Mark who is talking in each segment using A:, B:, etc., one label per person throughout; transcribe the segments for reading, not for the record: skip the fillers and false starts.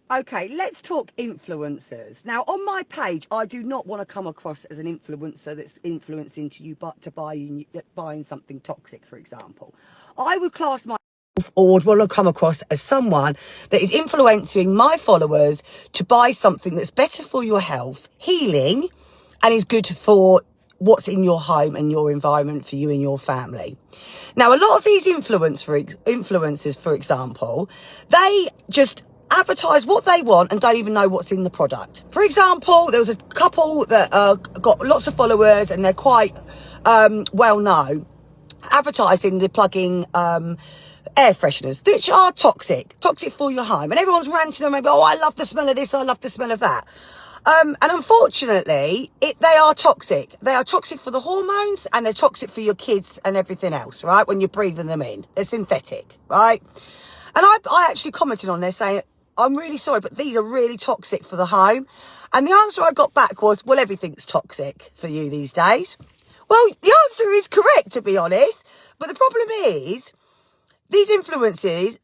A: Okay, let's talk influencers. Now, on my page, I do not want to come across as an influencer that's influencing to you but to buying something toxic, for example. I would class myself or would want to come across as someone that is influencing my followers to buy something that's better for your health, healing, and is good for what's in your home and your environment for you and your family. Now, a lot of these influencers, for example, they just advertise what they want and don't even know what's in the product. For example, there was a couple that got lots of followers and they're quite well known, advertising the plug-in air fresheners, which are toxic for your home. And everyone's ranting on maybe, oh, I love the smell of this, I love the smell of that. And unfortunately, they are toxic. They are toxic for the hormones and they're toxic for your kids and everything else, right? When you're breathing them in. They're synthetic, right? And I actually commented on there saying, I'm really sorry, but these are really toxic for the home. And the answer I got back was, well, everything's toxic for you these days. Well, the answer is correct, to be honest. But the problem is, these influencers,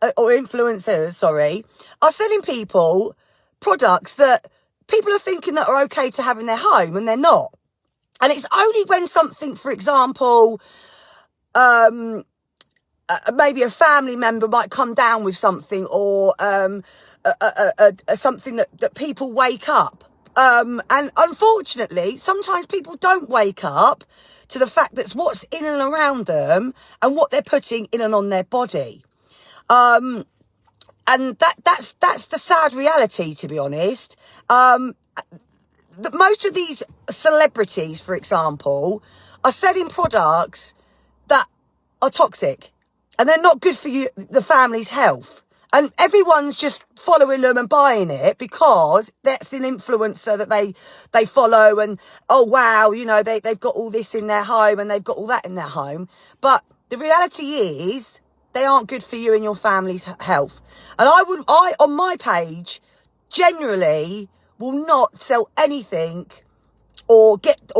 A: are selling people products that people are thinking that are okay to have in their home, and they're not. And it's only when something, for example, maybe a family member might come down with something, or something that people wake up. And unfortunately, sometimes people don't wake up to the fact that's what's in and around them and what they're putting in and on their body. And that's the sad reality, to be honest. Most of these celebrities, for example, are selling products that are toxic and they're not good for you, the family's health. And everyone's just following them and buying it because that's an influencer that they follow. And, oh, wow, you know, they've got all this in their home and they've got all that in their home. But the reality is they aren't good for you and your family's health. And I on my page, generally will not sell anything or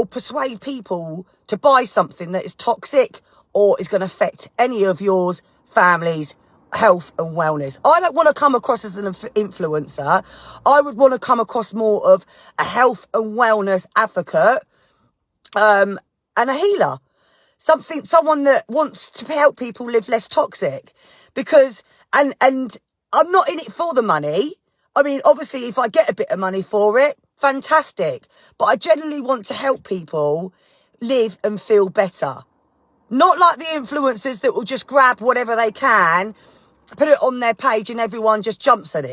A: persuade people to buy something that is toxic or is going to affect any of yours family's health and wellness. I don't want to come across as an influencer. I would want to come across more of a health and wellness advocate, and a healer. Someone that wants to help people live less toxic, because, and I'm not in it for the money. I mean, obviously, if I get a bit of money for it, fantastic. But I genuinely want to help people live and feel better. Not like the influencers that will just grab whatever they can, put it on their page and everyone just jumps at it.